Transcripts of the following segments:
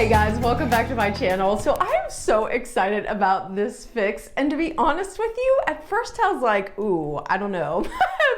Hey guys, welcome back to my channel. So I am so excited about this fix, and to be honest with you, at first I was like, ooh, I don't know.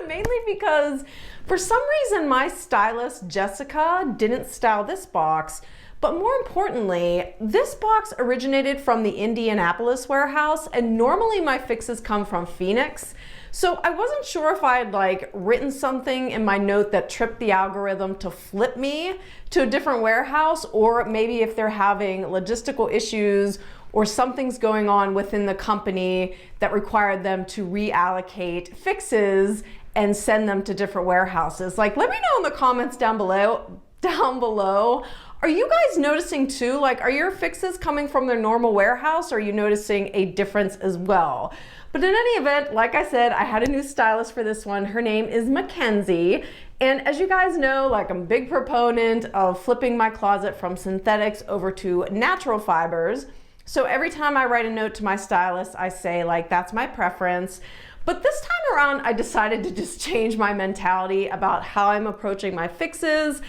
Mainly because for some reason my stylist Jessica didn't style this box, but more importantly, this box originated from the Indianapolis warehouse, and normally my fixes come from Phoenix. So I wasn't sure if I had written something in my note that tripped the algorithm to flip me to a different warehouse, or maybe if they're having logistical issues or something's going on within the company that required them to reallocate fixes and send them to different warehouses. Let me know in the comments down below. Are you guys noticing too? Are your fixes coming from their normal warehouse, or are you noticing a difference as well? But in any event, like I said, I had a new stylist for this one. Her name is Mackenzie. And as you guys know, I'm a big proponent of flipping my closet from synthetics over to natural fibers. So every time I write a note to my stylist, I say that's my preference. But this time around, I decided to just change my mentality about how I'm approaching my fixes.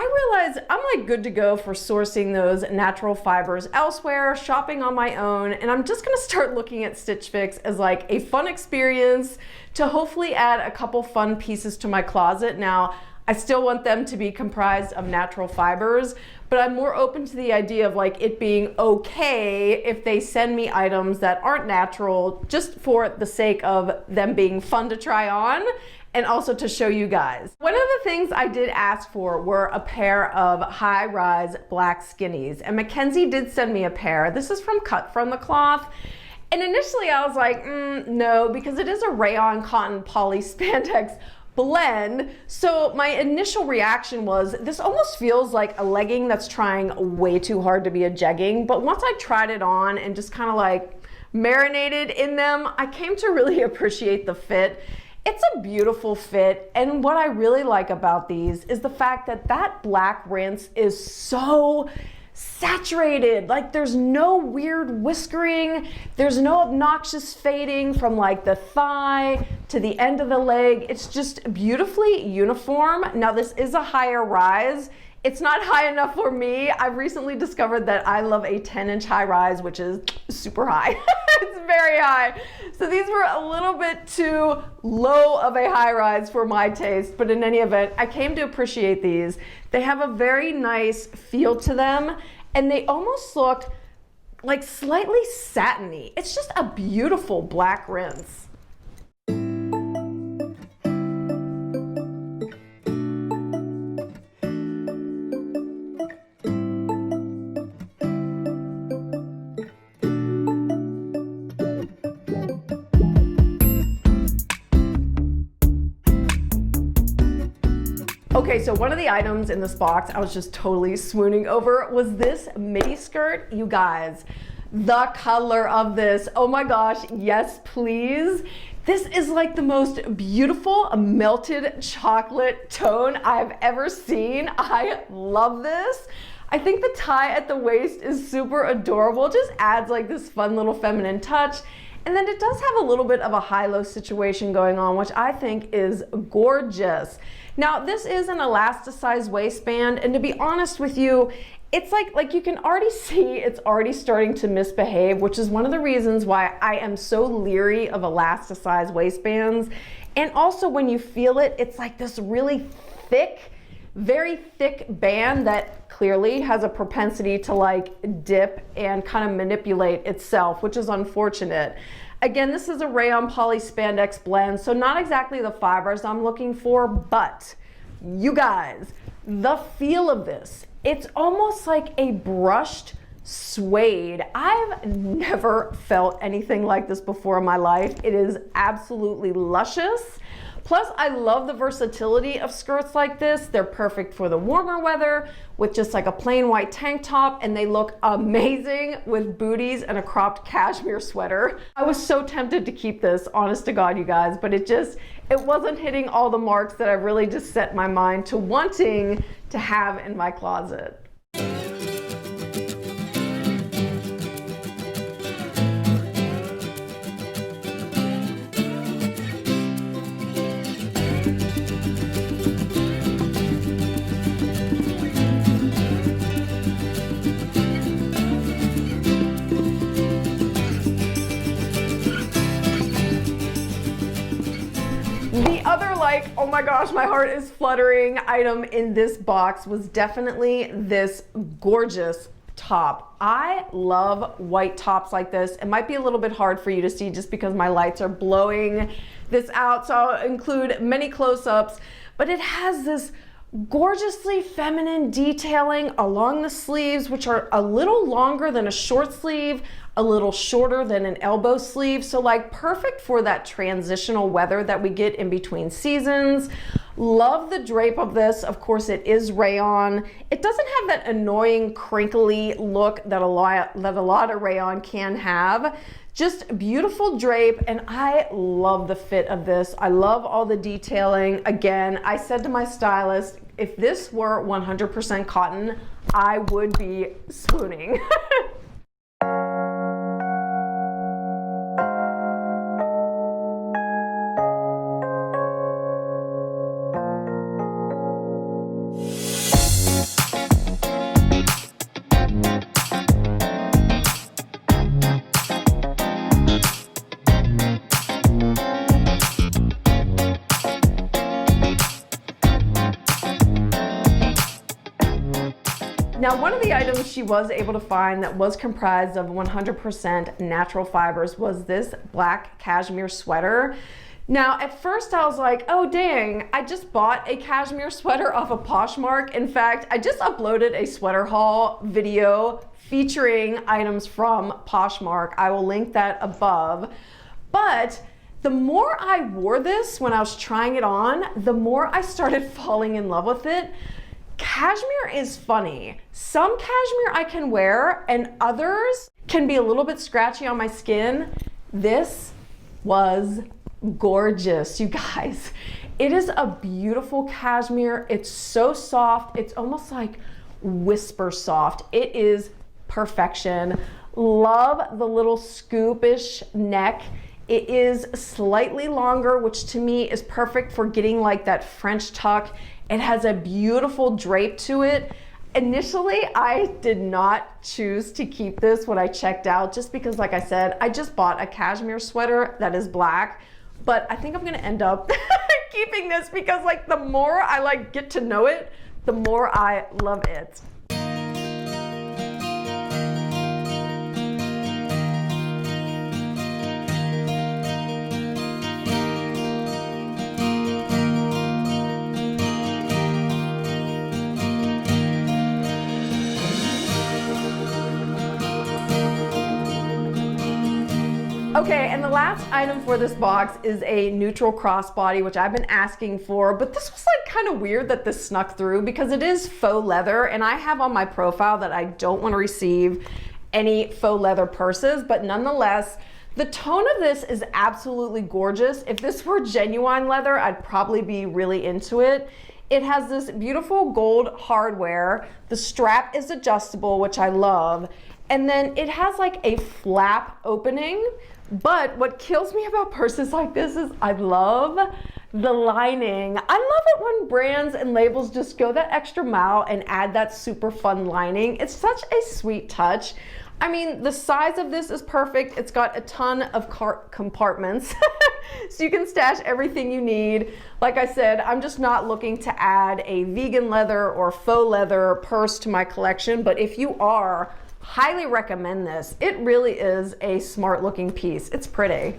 I realized I'm good to go for sourcing those natural fibers elsewhere, shopping on my own, and I'm just gonna start looking at Stitch Fix as a fun experience to hopefully add a couple fun pieces to my closet. Now, I still want them to be comprised of natural fibers, but I'm more open to the idea of it being okay if they send me items that aren't natural, just for the sake of them being fun to try on and also to show you guys. One of the things I did ask for were a pair of high-rise black skinnies, and Mackenzie did send me a pair. This is from Cut from the Kloth. And initially I was like, no, because it is a rayon cotton poly spandex blend. So my initial reaction was, this almost feels like a legging that's trying way too hard to be a jegging. But once I tried it on and just kind of marinated in them, I came to really appreciate the fit. It's a beautiful fit, and what I really like about these is the fact that that black rinse is so saturated. There's no weird whiskering, there's no obnoxious fading from the thigh to the end of the leg. It's just beautifully uniform. Now this is a higher rise. It's not high enough for me. I've recently discovered that I love a 10-inch high rise, which is super high. It's very high. So these were a little bit too low of a high rise for my taste, but in any event, I came to appreciate these. They have a very nice feel to them, and they almost look slightly satiny. It's just a beautiful black rinse. Okay, so one of the items in this box I was just totally swooning over was this midi skirt. You guys, the color of this, oh my gosh, yes please. This is the most beautiful melted chocolate tone I've ever seen. I love this. I think the tie at the waist is super adorable. It just adds this fun little feminine touch. And then it does have a little bit of a high-low situation going on, which I think is gorgeous. Now, this is an elasticized waistband, and to be honest with you, it's like you can already see it's already starting to misbehave, which is one of the reasons why I am so leery of elasticized waistbands. And also when you feel it, it's this really thick, very thick band that clearly has a propensity to dip and kind of manipulate itself, which is unfortunate. Again, this is a rayon poly spandex blend, so not exactly the fibers I'm looking for, but you guys, the feel of this, it's almost like a brushed suede. I've never felt anything like this before in my life. It is absolutely luscious. Plus, I love the versatility of skirts like this. They're perfect for the warmer weather with just a plain white tank top, and they look amazing with booties and a cropped cashmere sweater. I was so tempted to keep this, honest to God, you guys, but it wasn't hitting all the marks that I really just set my mind to wanting to have in my closet. The other, like, oh my gosh, my heart is fluttering item in this box was definitely this gorgeous top. I love white tops like this. It might be a little bit hard for you to see just because my lights are blowing this out, so I'll include many close-ups, but it has this gorgeously feminine detailing along the sleeves, which are a little longer than a short sleeve, a little shorter than an elbow sleeve. So like perfect for that transitional weather that we get in between seasons. Love the drape of this. Of course, it is rayon. It doesn't have that annoying crinkly look that a lot of rayon can have. Just beautiful drape, and I love the fit of this. I love all the detailing. Again, I said to my stylist, if this were 100% cotton, I would be swooning. Now, one of the items she was able to find that was comprised of 100% natural fibers was this black cashmere sweater. Now, at first I was like, oh dang, I just bought a cashmere sweater off of Poshmark. In fact, I just uploaded a sweater haul video featuring items from Poshmark. I will link that above. But the more I wore this when I was trying it on, the more I started falling in love with it. Cashmere is funny. Some cashmere I can wear and others can be a little bit scratchy on my skin. This was gorgeous, you guys. It is a beautiful cashmere. It's so soft. It's almost like whisper soft. It is perfection. Love the little scoopish neck. It is slightly longer, which to me is perfect for getting like that French tuck. It has a beautiful drape to it. Initially, I did not choose to keep this when I checked out, just because, like I said, I just bought a cashmere sweater that is black, but I think I'm gonna end up keeping this because like the more I like get to know it, the more I love it. Okay, and the last item for this box is a neutral crossbody, which I've been asking for, but this was like kind of weird that this snuck through because it is faux leather, and I have on my profile that I don't want to receive any faux leather purses, but nonetheless, the tone of this is absolutely gorgeous. If this were genuine leather, I'd probably be really into it. It has this beautiful gold hardware. The strap is adjustable, which I love. And then it has like a flap opening. But what kills me about purses like this is I love the lining. I love it when brands and labels just go that extra mile and add that super fun lining. It's such a sweet touch. I mean, the size of this is perfect. It's got a ton of compartments, so you can stash everything you need. Like I said, I'm just not looking to add a vegan leather or faux leather purse to my collection, but if you are, highly recommend this. It really is a smart looking piece. It's pretty.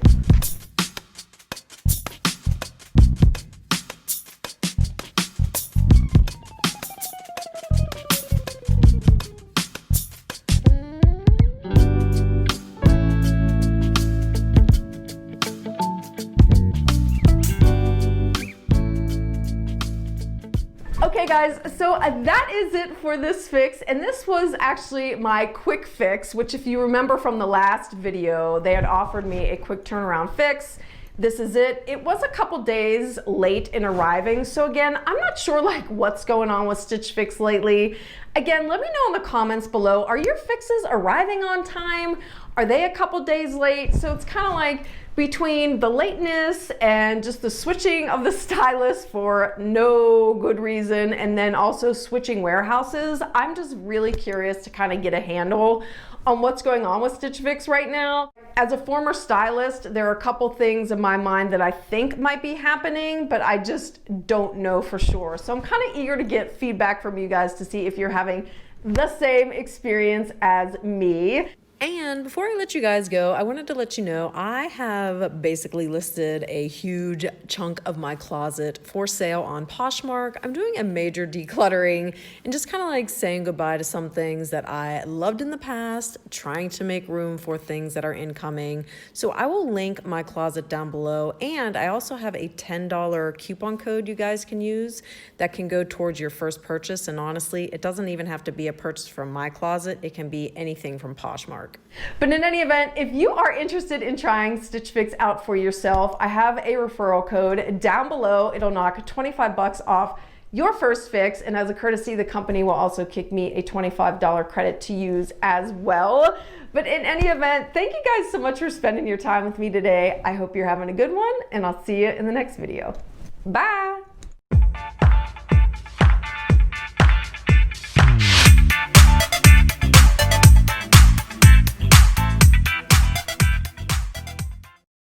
Okay guys, so that is it for this fix, and this was actually my quick fix, which if you remember from the last video, they had offered me a quick turnaround fix. This is it. It was a couple days late in arriving, so again, I'm not sure like what's going on with Stitch Fix lately. Again, let me know in the comments below, are your fixes arriving on time? Are they a couple days late? So it's kind of like between the lateness and just the switching of the stylist for no good reason, and then also switching warehouses, I'm just really curious to kind of get a handle on what's going on with Stitch Fix right now. As a former stylist, there are a couple things in my mind that I think might be happening, but I just don't know for sure. So I'm kind of eager to get feedback from you guys to see if you're having the same experience as me. And before I let you guys go, I wanted to let you know I have basically listed a huge chunk of my closet for sale on Poshmark. I'm doing a major decluttering and just kind of like saying goodbye to some things that I loved in the past, trying to make room for things that are incoming. So I will link my closet down below, and I also have a $10 coupon code you guys can use that can go towards your first purchase. And honestly, it doesn't even have to be a purchase from my closet. It can be anything from Poshmark. But in any event, if you are interested in trying Stitch Fix out for yourself, I have a referral code down below. It'll knock 25 bucks off your first fix, and as a courtesy, the company will also kick me a $25 credit to use as well. But in any event, thank you guys so much for spending your time with me today. I hope you're having a good one, and I'll see you in the next video. Bye!